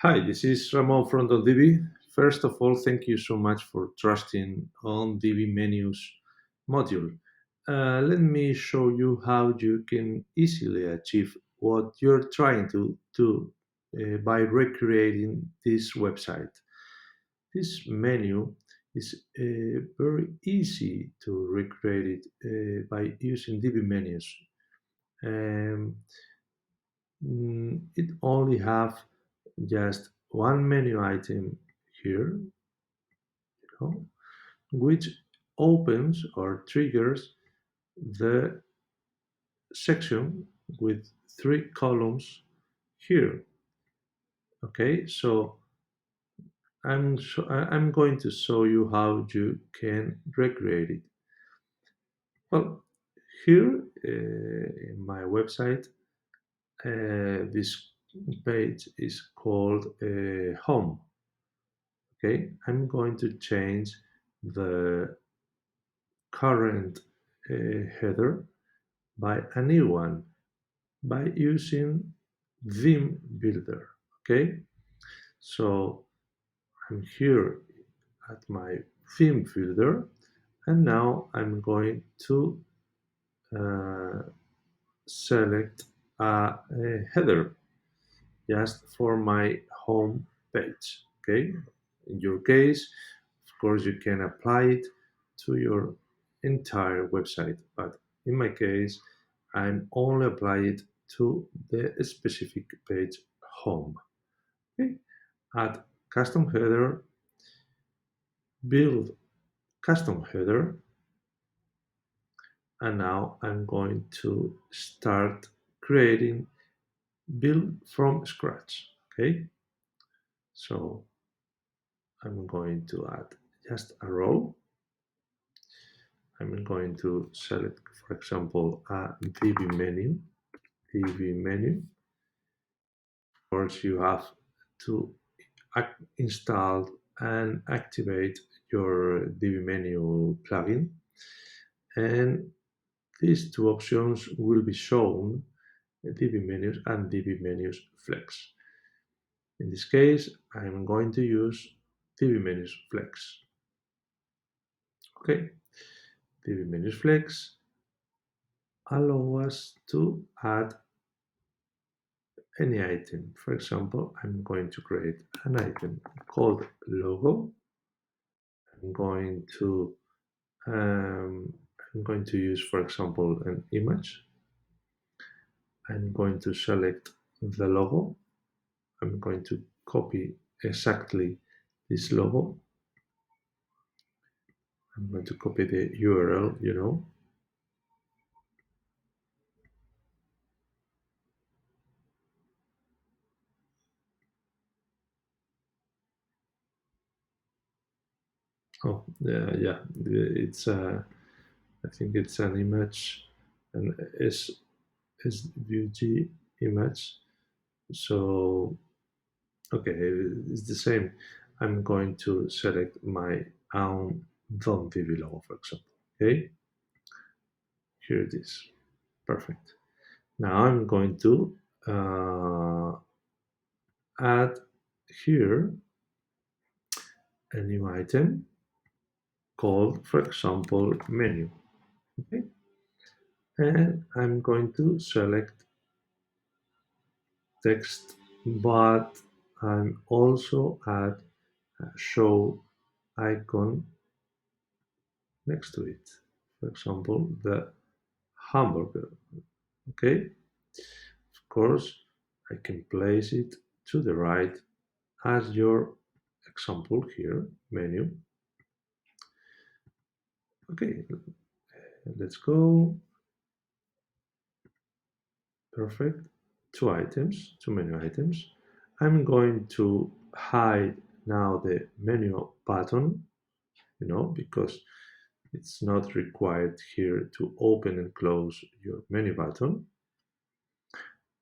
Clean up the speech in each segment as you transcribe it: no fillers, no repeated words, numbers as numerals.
Hi, this is Ramon from Divi. First of all, thank you so much for trusting on Divi menus module. Let me show you how you can easily achieve what you're trying to do by recreating this website. This menu is very easy to recreate it by using Divi menus. Um, it only have just one menu item here, know, which opens or triggers the section with three columns here. Okay, so I'm going to show you how you can recreate it. Well, here in my website, this page is called home. Okay, I'm going to change the current header by a new one by using theme builder. Okay, so I'm here at my theme builder, and now I'm going to uh, select a header just for my home page. Okay, in your case, of course, you can apply it to your entire website, but in my case, I'm only apply it to the specific page home. Okay, add custom header, build custom header, and now I'm going to start creating build from scratch. Okay, so I'm going to add just a row. I'm going to select, for example, a Divi menu. Divi menu. Of course, you have to install and activate your Divi menu plugin, and these two options will be shown: Divi menus and Divi menus Flex. In this case, I'm going to use Divi menus Flex. Okay, Divi menus Flex allow us to add any item. For example, I'm going to create an item called logo. I'm going to um, I'm going to use, for example, an image. I'm going to select the logo. I'm going to copy exactly this logo. I'm going to copy the URL. Oh, yeah, it's I think it's an image, an SVG image. So, okay, it's the same. I'm going to select my own Don Divi logo, for example. Okay, here it is. Perfect. Now I'm going to uh, add here a new item called, for example, menu. Okay, and I'm going to select text, but I'm also add a show icon next to it. For example, the hamburger. Okay, of course, I can place it to the right as your example here, menu. Okay, let's go. Perfect. Two menu items. I'm going to hide now the menu button, because it's not required here to open and close your menu button.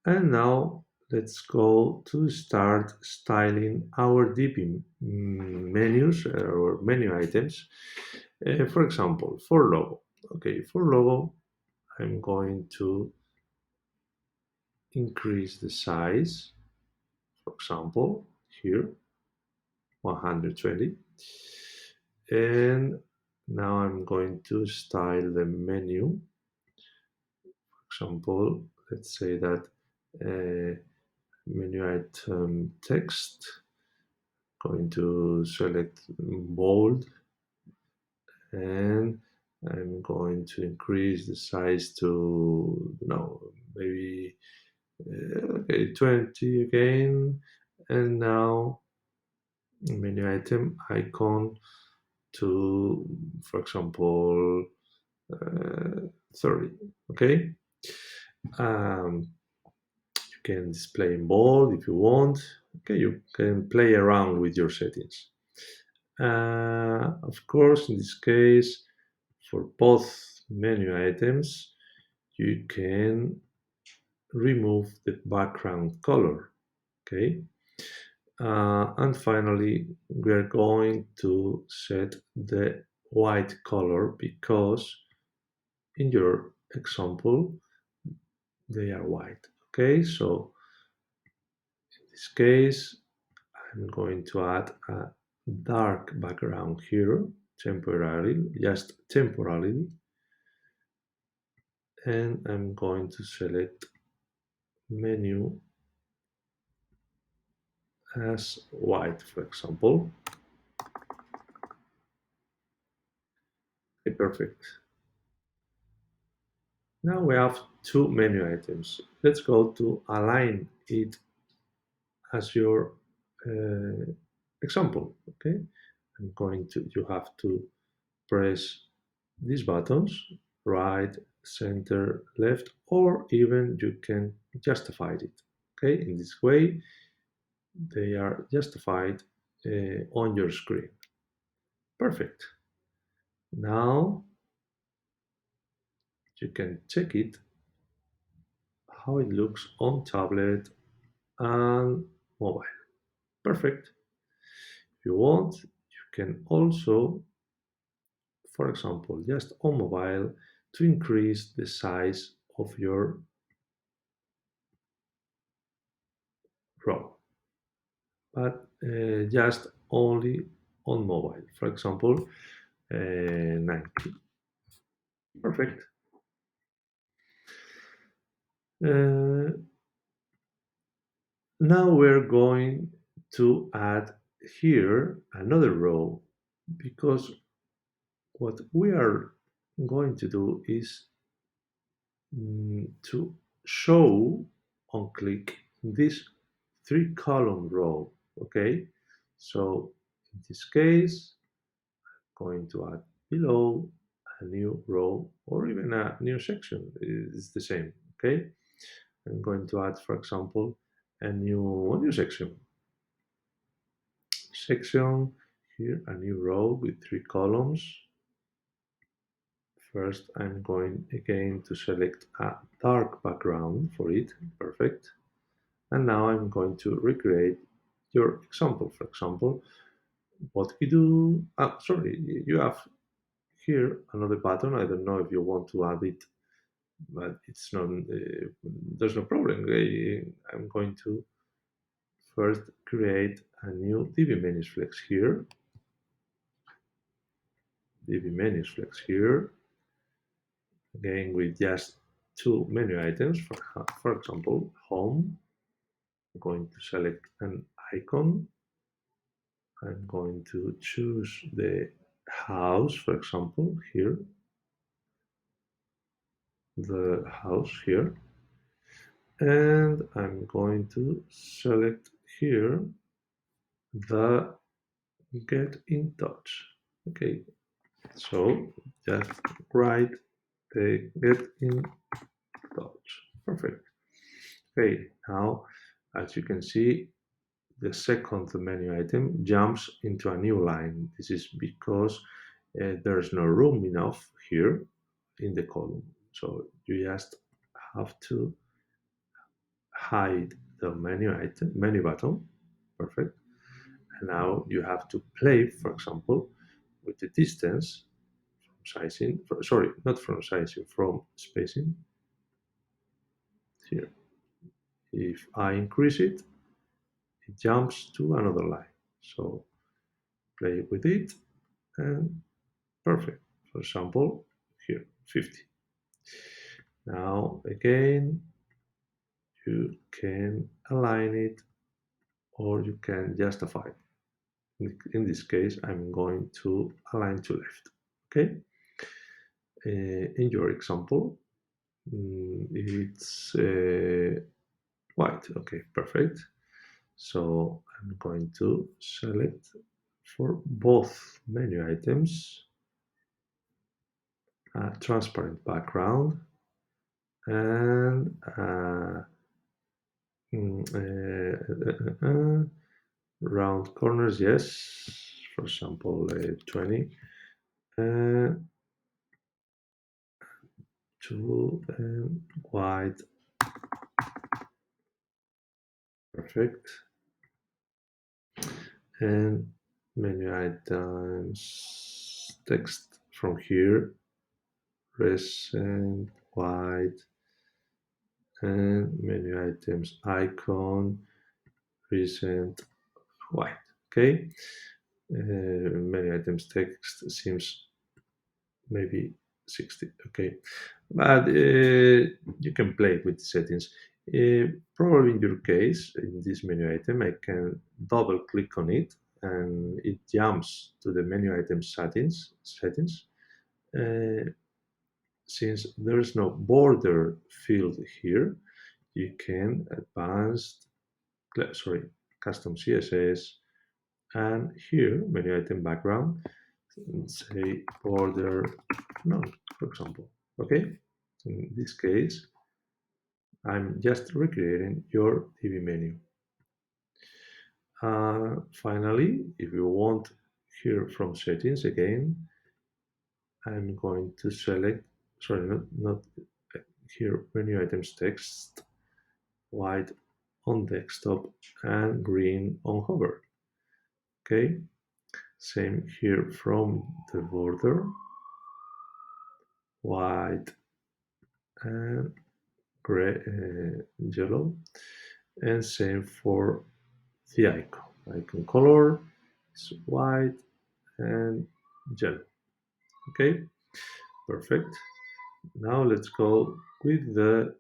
And now let's go to start styling our DP menus or menu items. For example, for logo. Okay, for logo, I'm going to increase the size. For example, here, 120. And now I'm going to style the menu. For example, let's say that menu item text, going to select bold, and I'm going to increase the size to, no, maybe okay, 20 again. And now menu item icon to, for example, 30. Okay. Um, you can display in bold if you want. Okay, you can play around with your settings. Of course, in this case, for both menu items, you can remove the background color. Okay. And finally, we're going to set the white color because in your example, they are white. Okay, so in this case, I'm going to add a dark background here temporarily, just temporarily, and I'm going to select menu as white, for example. Okay, perfect. Now we have two menu items. Let's go to align it as your example. Okay, I'm going to, you have to press these buttons, right, center, left, or even you can justify it. Okay, in this way, they are justified on your screen. Perfect. Now you can check it, how it looks on tablet and mobile. Perfect. If you want, you can also, for example, just on mobile, to increase the size of your row, but just only on mobile. For example, 90. Perfect. Uh, Now we're going to add here another row, because what we are going to do is to show on click this three column row. Okay, so in this case, going to add below a new row or even a new section is the same. Okay, I'm going to add, for example, a new section here, a new row with three columns. First, I'm going again to select a dark background for it. Perfect. And now I'm going to recreate your example. For example, what we do, sorry, you have here another button. I don't know if you want to add it, but it's not, there's no problem. I'm going to first create a new Divi menus flex here. Divi menus flex here, again with just two menu items. For example, home. I'm going to select an icon. I'm going to choose the house, for example, here, the house here, and I'm going to select here the get in touch. Okay, so just write the get in touch. Perfect. Okay, now as you can see, the second menu item jumps into a new line. This is because there's no room enough here in the column. So you just have to hide the menu button. Perfect. And now you have to play, for example, with the distance from sizing, sorry, not from sizing, from spacing here. If I increase it, it jumps to another line. So play with it and perfect. For example, here 50. Now again, you can align it or you can justify it. In this case, I'm going to align to left. Okay. In your example, it's white. Okay, perfect. So I'm going to select for both menu items a transparent background and round corners, yes, for example, 20, uh, two, and white, perfect, and menu items text from here, recent, white, and menu items icon, recent, white, okay. Menu items text seems maybe 60, okay, but you can play with the settings. Probably in your case, in this menu item, I can double click on it and it jumps to the menu item settings. Uh, since there is no border field here, you can advanced, sorry, custom CSS, and here menu item background, say border none, for example. Okay, in this case, I'm just recreating your Divi menu. Finally, if you want here from settings again, I'm going to select, sorry, not here, menu items text, white on desktop and green on hover. Okay, same here from the border, white and gray, yellow, and same for the icon color is white and yellow. Okay, perfect. Now let's go with the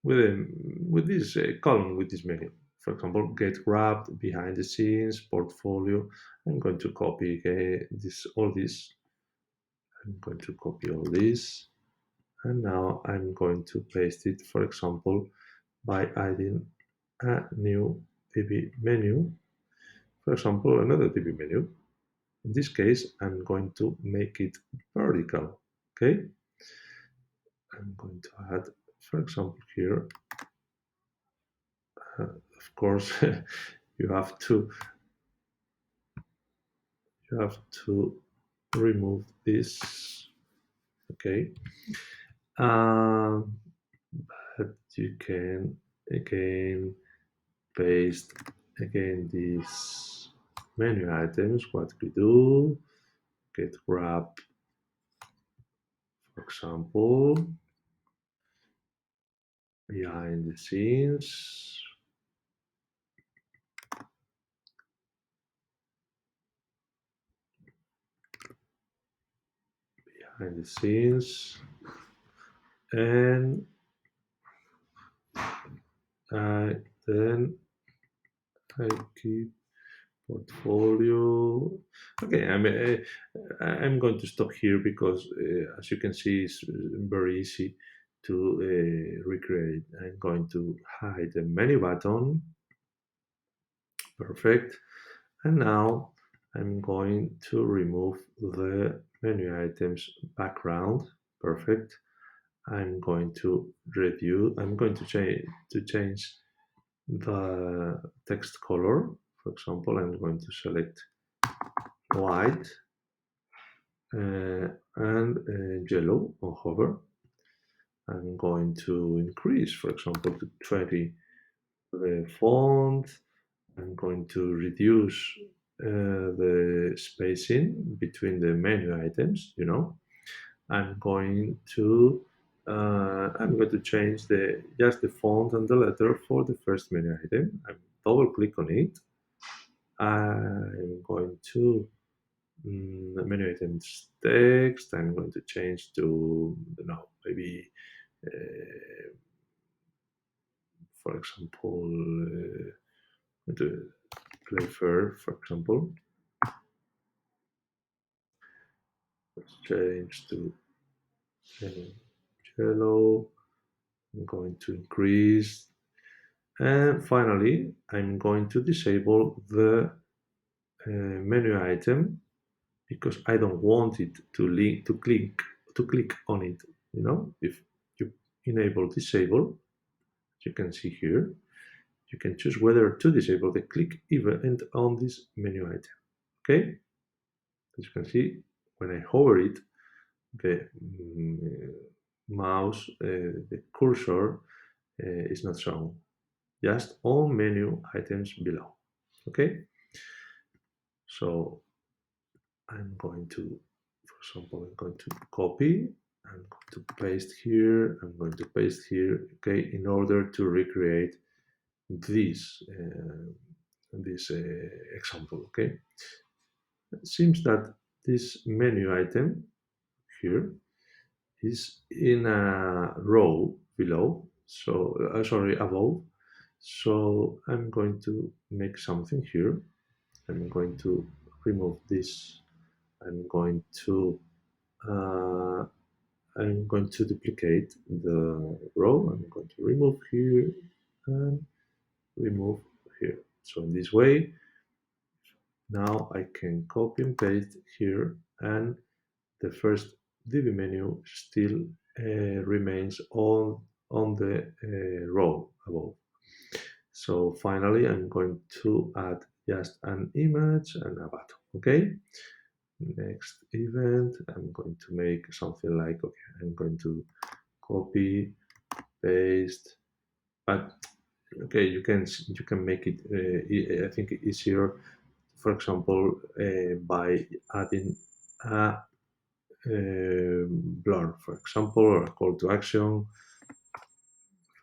with this column, with this menu. For example, get wrapped, behind the scenes, portfolio. I'm going to copy this, all this. I'm going to copy all this, and now I'm going to paste it, for example, by adding a new Divi menu. For example, another Divi menu. In this case, I'm going to make it vertical. Okay, I'm going to add, for example, here. Of course, you have to remove this. Okay, um, but you can again paste again these menu items. What we do? Get wrap, for example, behind the scenes. Behind the scenes, and then I keep portfolio. Okay, I'm going to stop here because as you can see, it's very easy to recreate. I'm going to hide the menu button. Perfect. And now I'm going to remove the menu items background. Perfect. I'm going to change the text color. For example, I'm going to select white and yellow on hover. I'm going to increase, for example, to 20 the font. I'm going to reduce the spacing between the menu items. I'm going to I'm going to change the just the font and the letter for the first menu item. I double click on it. I'm going to menu items text. I'm going to change to maybe for example the play fair, for example. Let's change to yellow. I'm going to increase. And finally, I'm going to disable the menu item because I don't want it to link to click on it. If you enable disable, you can see here, you can choose whether to disable the click event on this menu item. Okay, as you can see, when I hover it, the mouse, the cursor is not shown, just all menu items below. Okay, so I'm going to, for example, I'm going to copy, I'm going to paste here, I'm going to paste here, okay, in order to recreate this example, okay. It seems that this menu item here is in a row below, so sorry, above. So I'm going to make something here. I'm going to remove this. I'm going to uh, I'm going to duplicate the row. I'm going to remove here and remove here. So in this way, now I can copy and paste here, and the first Divi menu still remains on the row above. So finally, I'm going to add just an image and a button. Okay. Next event, I'm going to make something like, okay, I'm going to copy, paste, but okay, you can make it I think easier, for example, by adding a blur, for example, or a call to action.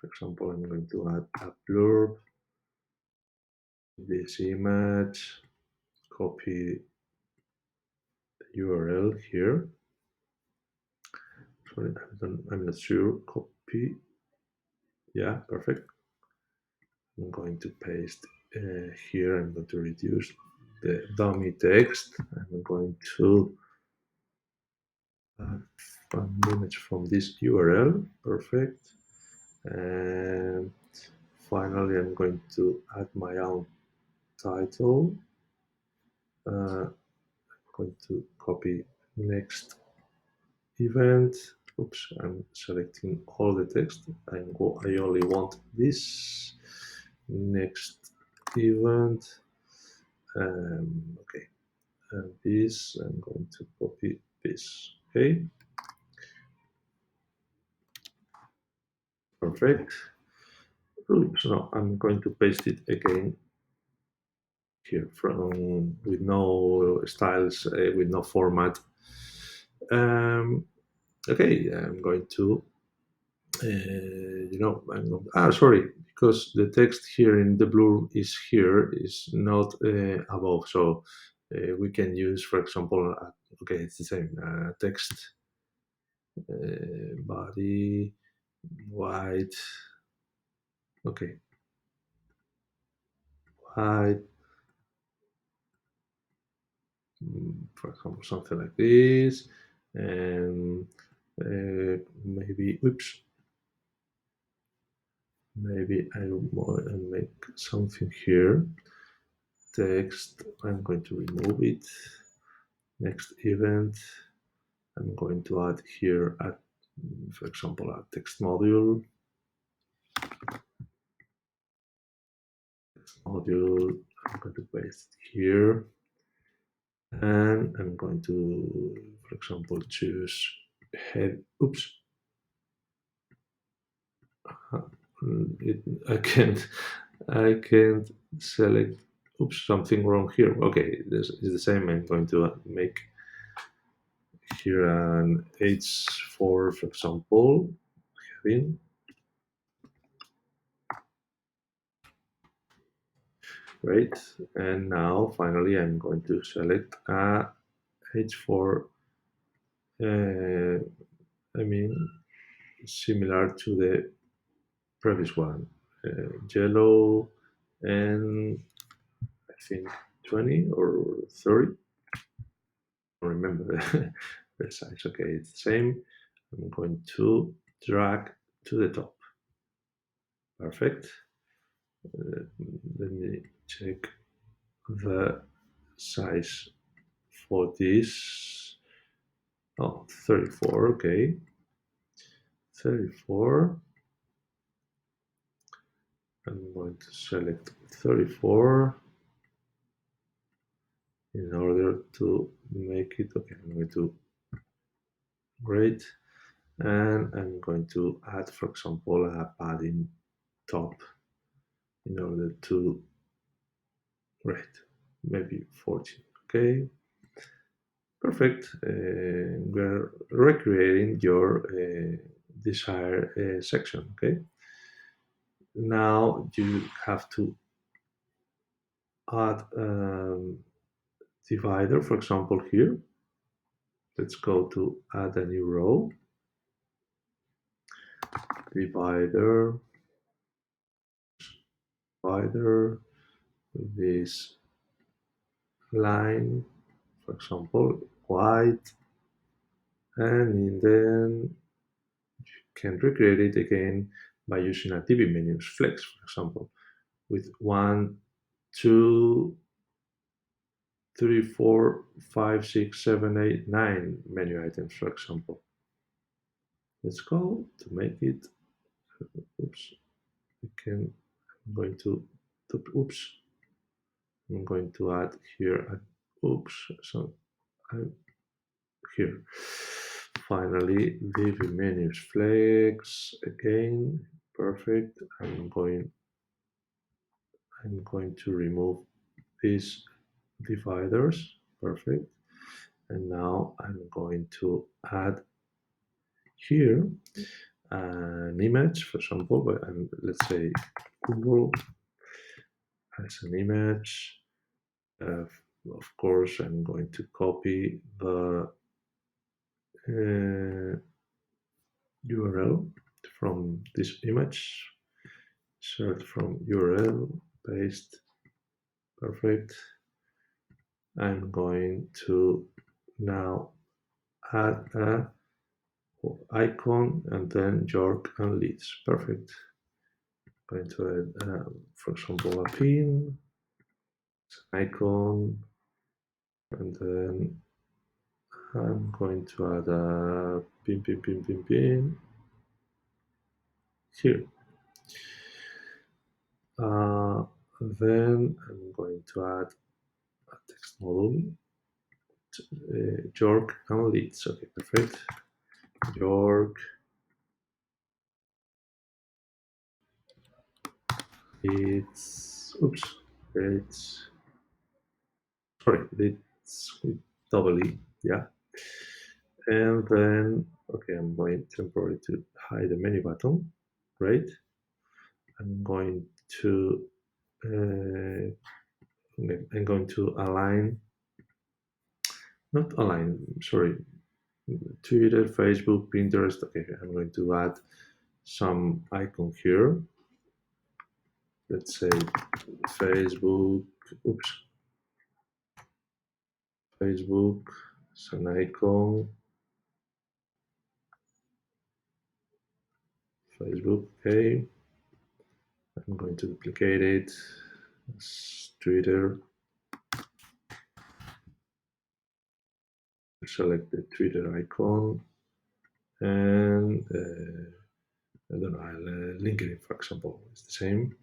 For example, I'm going to add a blurb, this image, copy the URL here. Sorry, I'm not sure. Copy, yeah, perfect. I'm going to paste here. I'm going to reduce the dummy text. I'm going to add an image from this URL. Perfect. And finally, I'm going to add my own title. I'm going to copy next event. Oops, I'm selecting all the text. I only want this next event. Okay, and this I'm going to copy this. Okay, perfect. Oops, no, I'm going to paste it again here from with no styles, with no format. Okay, I'm going to sorry, because the text here in the blue is not above, so we can use, for example, okay, it's the same text, body white, okay, white, for example, something like this, and maybe, oops, maybe I will make something here. Text, I'm going to remove it. Next event, I'm going to add here, for example, a text module. Text module, I'm going to paste it here. And I'm going to, for example, choose head. Oops. I can't select. Oops, something wrong here. Okay, this is the same. I'm going to make here an H4, for example. Kevin. Great. And now finally I'm going to select a H4, I mean, similar to the previous one, yellow, and I think 20 or 30. I don't remember the size. Okay, it's the same. I'm going to drag to the top. Perfect. Let me check the size for this. Oh, 34. Okay, 34. I'm going to select 34 in order to make it. Okay, I'm going to great, and I'm going to add, for example, a padding top in order to great, maybe 40. Okay, perfect. We're recreating your desired section. Okay, now you have to add divider, for example, here. Let's go to add a new row, divider, divider with this line, for example, white, and then you can recreate it again by using a Divi menus flex, for example, with 1, 2, 3, 4, 5, 6, 7, 8, 9 menu items, for example. Let's go to make it. Oops, we can. I'm going to. Oops, I'm going to add here. Oops, so I'm here. Finally, Divi menus flex again. Perfect. I'm going to remove these dividers. Perfect. And now I'm going to add here an image, for example, but let's say Google as an image. Of course, I'm going to copy the URL from this image, insert from URL, paste, perfect. I'm going to now add a icon and then York and Leeds, perfect. I'm going to add, for example, a pin, icon, and then I'm going to add a pin here. Then I'm going to add a text module, York and Leeds. Okay, perfect. York, Leeds, oops, Leeds, sorry, Leeds with double E, yeah. And then, okay, I'm going temporarily to hide the menu button. Great. I'm going to I'm going to align, not align, sorry, Twitter, Facebook, Pinterest. Okay, I'm going to add some icon here. Let's say Facebook, oops, Facebook, it's an icon, Facebook, okay. I'm going to duplicate it, it's Twitter, select the Twitter icon, and I don't know, I'll link it, for example, it's the same.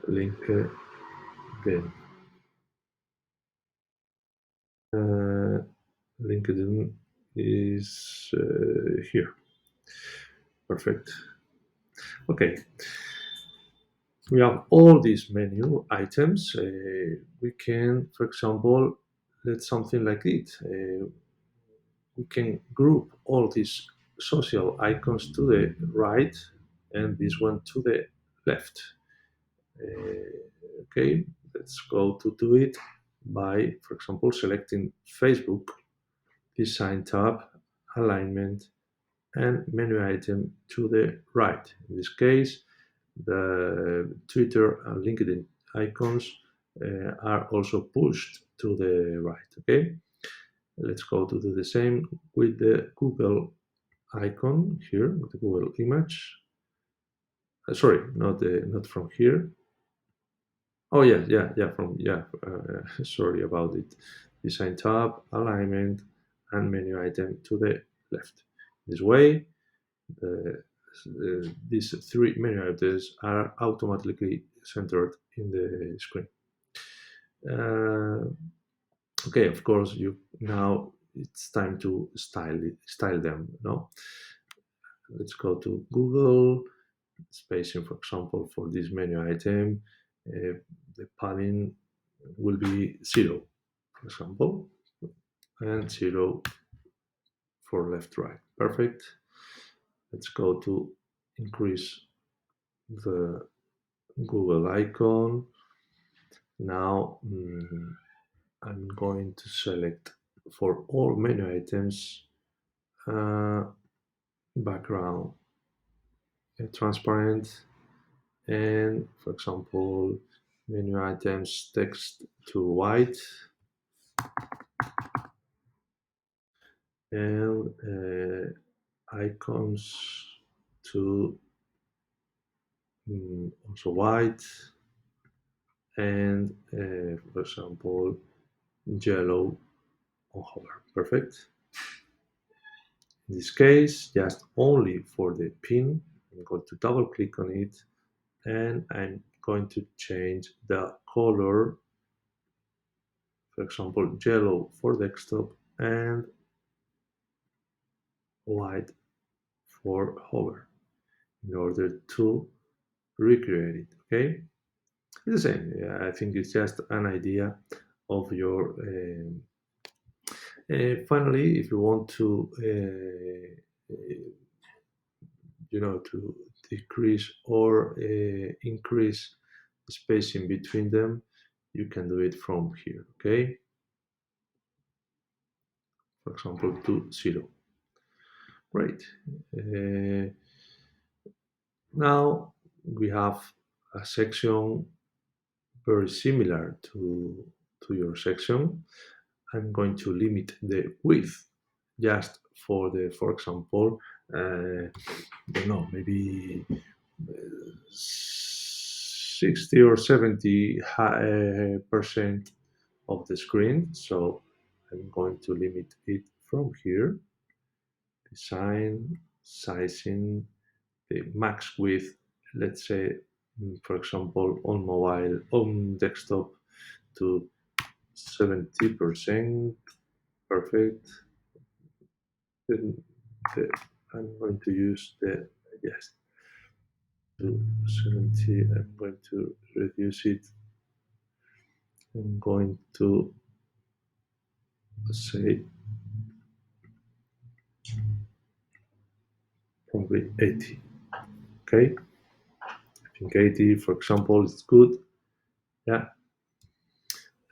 LinkedIn. LinkedIn is here. Perfect. Okay. We have all these menu items. We can, for example, let something like it. We can group all these social icons to the right and this one to the left. Okay, let's go to do it by, for example, selecting Facebook, design tab, alignment, and menu item to the right. In this case, the Twitter and LinkedIn icons are also pushed to the right. Okay, let's go to do the same with the Google icon here, with the Google image. Sorry, not from here. Oh yeah, from yeah. Sorry about it. Design tab, alignment, and menu item to the left. This way, these three menu items are automatically centered in the screen. Uh, okay, of course, you now it's time to style them. No, let's go to Google spacing, for example, for this menu item. The padding will be 0, for example, and 0 for left right. Perfect. Let's go to increase the Google icon. Now I'm going to select for all menu items uh, background transparent, and for example menu items text to white, and icons to also white, and for example yellow on hover. Perfect. In this case, just only for the pin, I'm going to double click on it and I'm going to change the color, for example yellow for desktop and white for hover, in order to recreate it. Okay, it's the same. Yeah, I think it's just an idea of your finally, if you want to to decrease or increase the spacing between them, you can do it from here. Okay, for example to 0. Great. uh, Now we have a section very similar to your section. I'm going to limit the width just for the, for example, I don't know, maybe 60 or 70 percent of the screen. So I'm going to limit it from here. Design, sizing, the max width, let's say, for example, on mobile, on desktop to 70%. Perfect. Then I'm going to use the, yes, to 70. I'm going to reduce it. I'm going to say probably 80. Okay, I think 80, for example, is good. Yeah,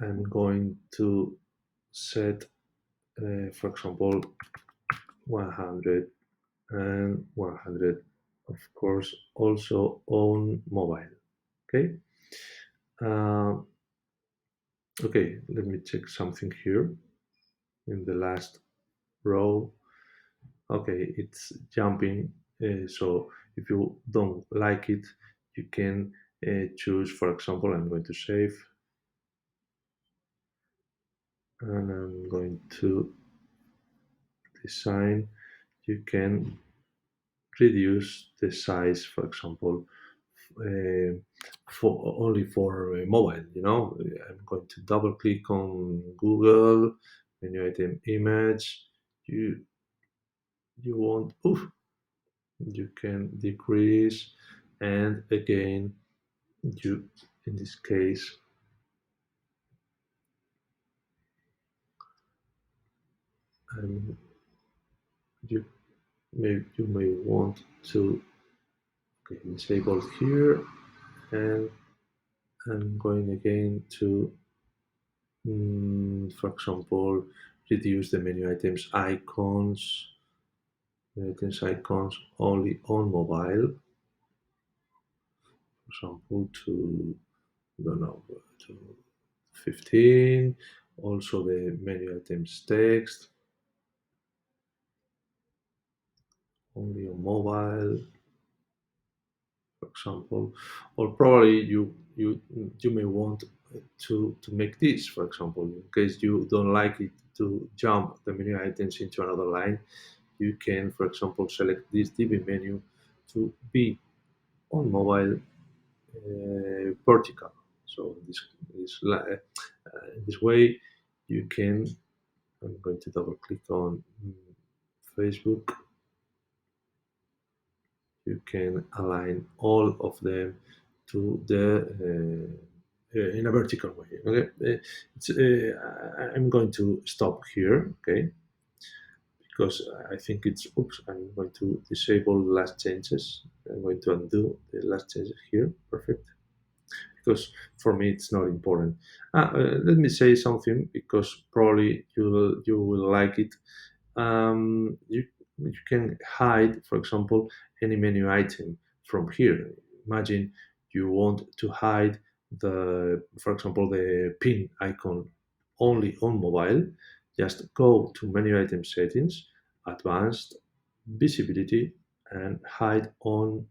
I'm going to set, for example, 100 and 100, of course, also on mobile. Okay. Uh, okay, let me check something here in the last row. Okay, it's jumping. So if you don't like it, you can choose, for example, I'm going to save and I'm going to design. You can reduce the size, for example, uh, for only for mobile. I'm going to double click on Google menu item image. You want, oof, you can decrease, and again you, in this case, um, you maybe you may want to disable here, and I'm going again to, for example, reduce the menu icons only on mobile, for example, to, I don't know, to 15. Also the menu items text only on mobile, for example, or probably you may want to make this, for example, in case you don't like it to jump the menu items into another line. You can, for example, select this Divi menu to be on mobile vertical. So in this way, you can. I'm going to double click on Facebook. You can align all of them to the in a vertical way. Okay, I'm going to stop here. Okay, because I think it's, oops, I'm going to disable the last changes. I'm going to undo the last changes here. Perfect. Because for me it's not important. Let me say something because probably you will like it. You can hide, for example, any menu item from here. Imagine you want to hide for example, the pin icon only on mobile. Just go to menu item settings, advanced, visibility, and hide on,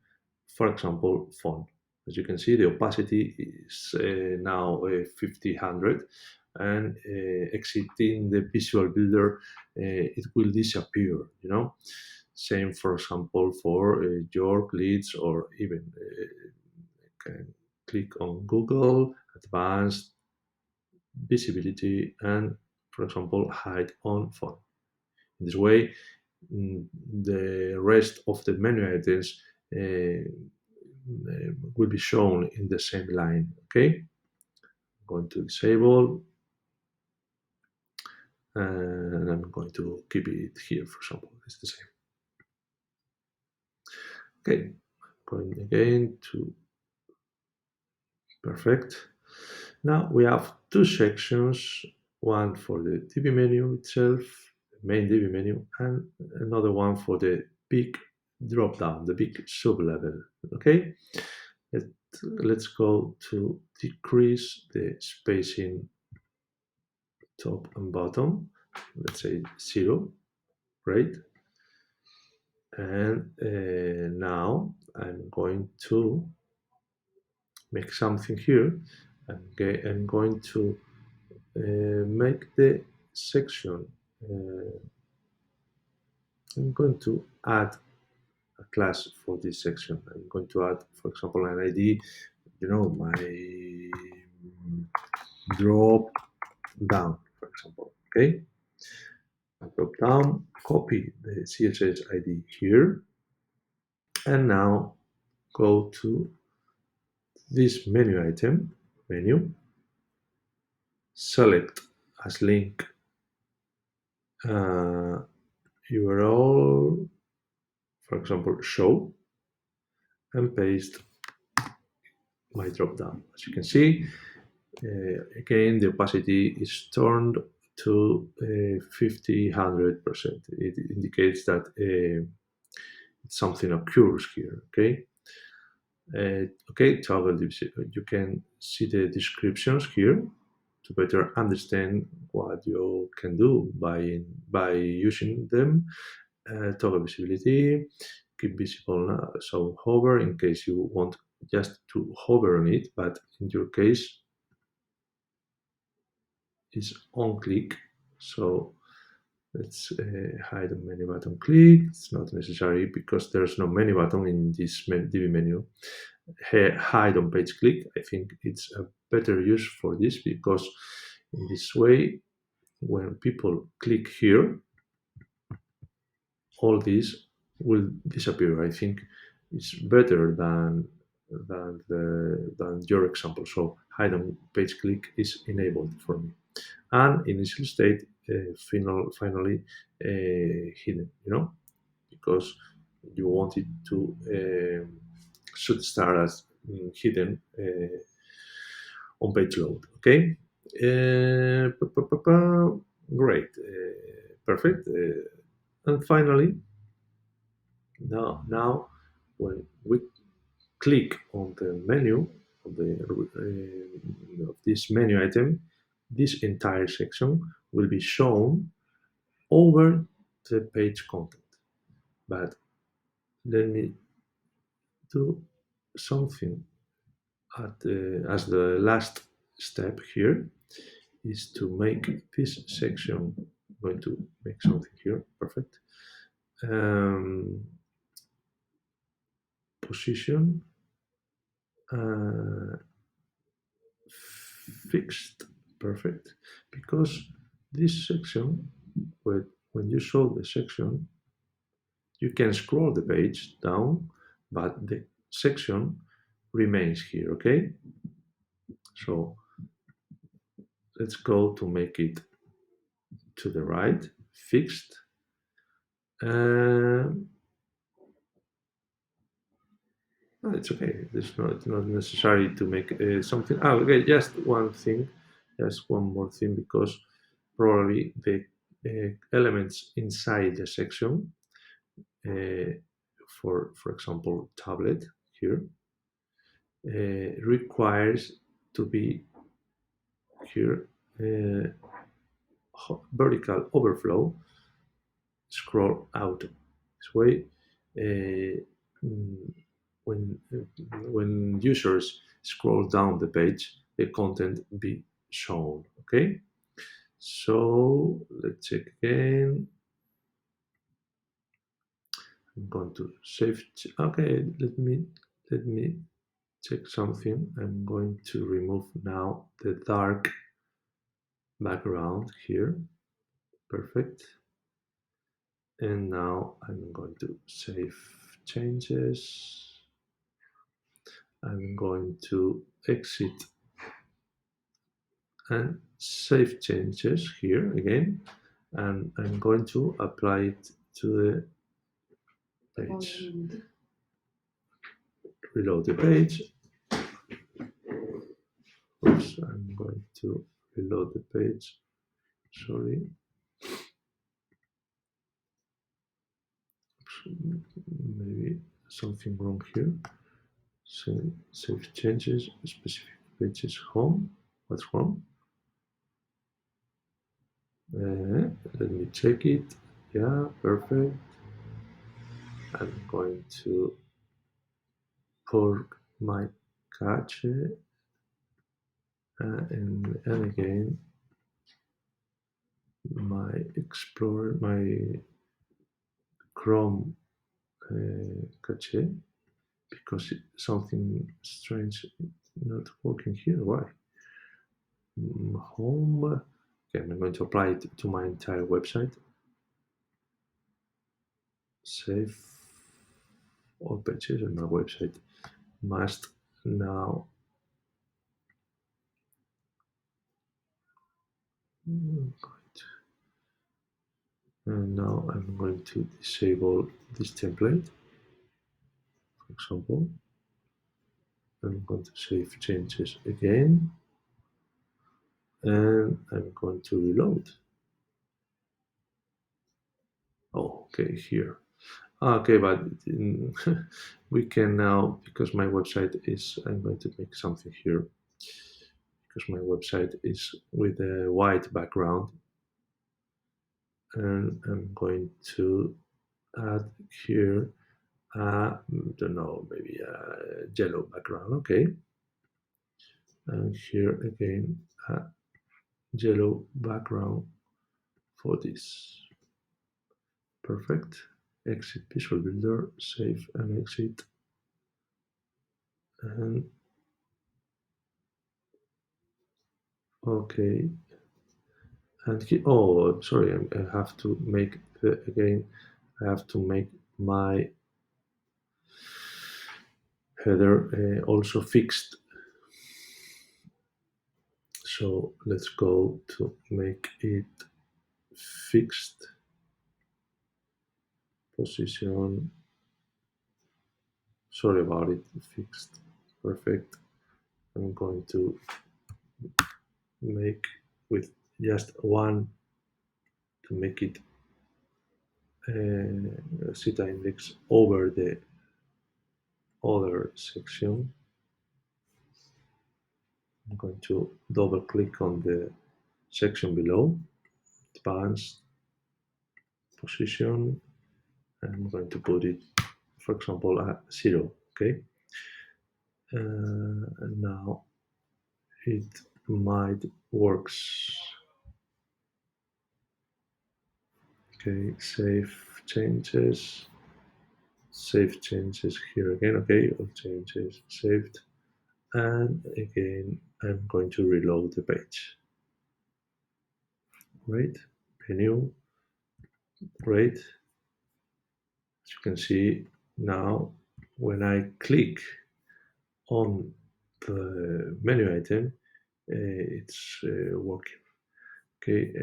for example, font. As you can see, the opacity is now 50/100, and exiting the visual builder, it will disappear. Same, for example, for York, Leeds, or even can click on Google, advanced, visibility, and, for example, hide on font. In this way, the rest of the menu items will be shown in the same line. Okay, I'm going to disable, and I'm going to keep it here, for example. It's the same. Okay, going again to perfect. Now we have two sections, one for the Divi menu itself, the main Divi menu, and another one for the big drop down, the big sub level. Okay, Let, let's go to decrease the spacing top and bottom. Let's say 0. Great. And now I'm going to make something here. I'm going to make the section. I'm going to add a class for this section. I'm going to add, for example, an ID. My drop down, for example. Okay, drop down, copy the CSS ID here, and now go to this menu, select as link URL, for example, show, and paste my drop down. As you can see, again, the opacity is turned to 50/100%. It indicates that something occurs here. Okay, toggle division. You can see the descriptions here to better understand what you can do by using them. Toggle visibility, keep visible now, so hover in case you want just to hover on it, but in your case it's on click. So let's hide the menu button click. It's not necessary because there's no menu button in this Divi menu. Hide on page click, I think it's a better use for this, because in this way, when people click here, all this will disappear. I think it's better than your example. So hide on page click is enabled for me, and initial state finally hidden. because you want it to should start as hidden on page load. Okay. Great. Perfect. And finally, now when we click on the menu of of this menu item, this entire section will be shown over the page content. But let me do something as the last step here is to make this section. I'm going to make something here. Perfect. Um, Position uh, fixed. Perfect. Because this section, when you show the section, you can scroll the page down, but the section remains here. Okay. So let's go to make it to the right, fixed. No, it's okay. It's not necessary to make something. Oh, okay, just one thing, just one more thing, because probably the elements inside the section, uh, for example, tablet here, requires to be here vertical overflow, scroll out this way. Uh, mm, when users scroll down the page, the content be shown. Okay, so let's check again. I'm going to save. Okay, let me check something. I'm going to remove now the dark background here. Perfect. And now I'm going to save changes. I'm going to exit and save changes here again, and I'm going to apply it to the page. Reload the page. Oops, I'm going to reload the page. Sorry. Maybe something wrong here. Save changes, specific pages, home. What's home? Let me check it. Yeah, perfect. I'm going to pull my cache and again my Explorer, my Chrome cache, because something strange not working here. Why? Home. Okay, I'm going to apply it to my entire website. Save all pages on my website must now. And now I'm going to disable this template. For example, I'm going to save changes again, and I'm going to reload. Oh, okay, here. Okay, but we can now, because my website is, I'm going to make something here, because my website is with a white background, and I'm going to add here, I don't know, maybe a yellow background, okay? And here again, a yellow background for this. Perfect. Exit Visual Builder, save and exit. And okay. And oh, sorry, I have to make again. I have to make my header also fixed. So let's go to make it fixed. position. Sorry about it. Fixed. Perfect. I'm going to make with just one to make it zeta index over the other section. I'm going to double click on the section below, advanced position, and I'm going to put it, for example, at 0. Okay, and now it might works. Okay, save changes here again. Okay, all changes saved, and again I'm going to reload the page. Great, menu, great. As you can see now, when I click on the menu item, it's working. Okay,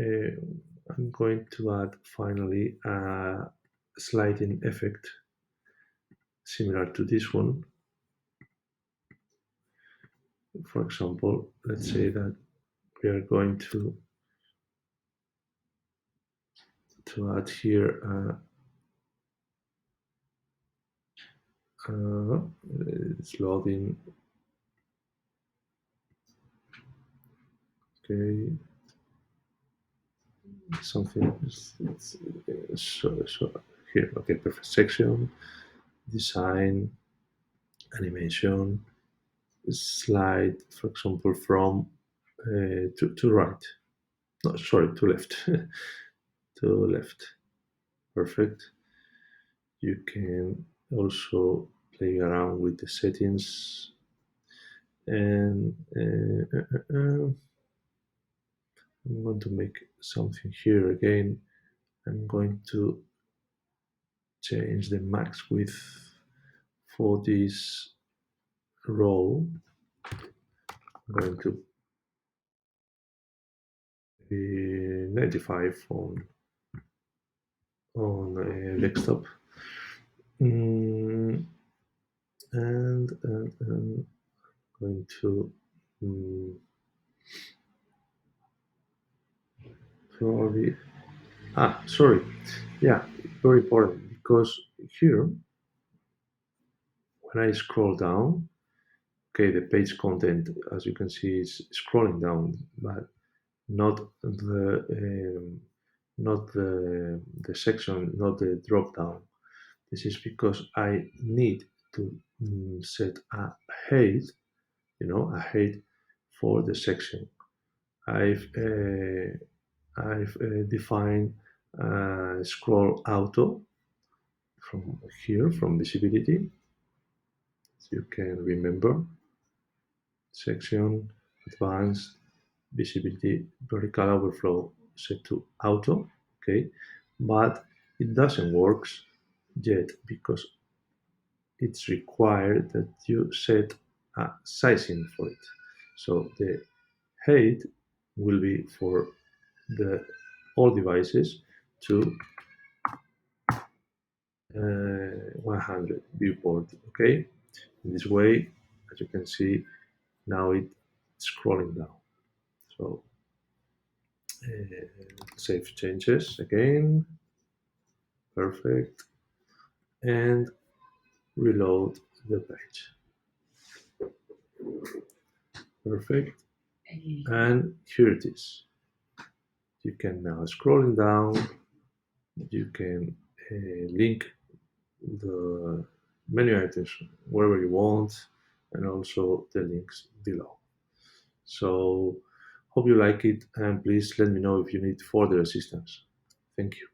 I'm going to add finally a sliding effect similar to this one. For example, let's say that we are going to add here it's loading. Okay, something so here. Okay, perfect. Section, design, animation, slide, for example, from to right. No, sorry, to left. To left. Perfect. You can also play around with the settings and I'm going to make something here again. I'm going to change the max width for this row. I'm going to be 95 on desktop. Mm, and going to probably sorry, yeah, very important because here when I scroll down, okay, the page content as you can see is scrolling down, but not the section, not the drop down. This is because I need to set a height, a height for the section. I've defined scroll auto from here, from visibility. So you can remember section, advanced, visibility, vertical overflow set to auto. Okay, but it doesn't work yet because it's required that you set a sizing for it. So the height will be for the all devices to 100 viewport. Okay, in this way, as you can see, now it's scrolling down. So save changes again, perfect, and reload the page. Perfect, and here it is. You can now scrolling down. You can link the menu items wherever you want, and also the links below. So hope you like it, and please let me know if you need further assistance. Thank you.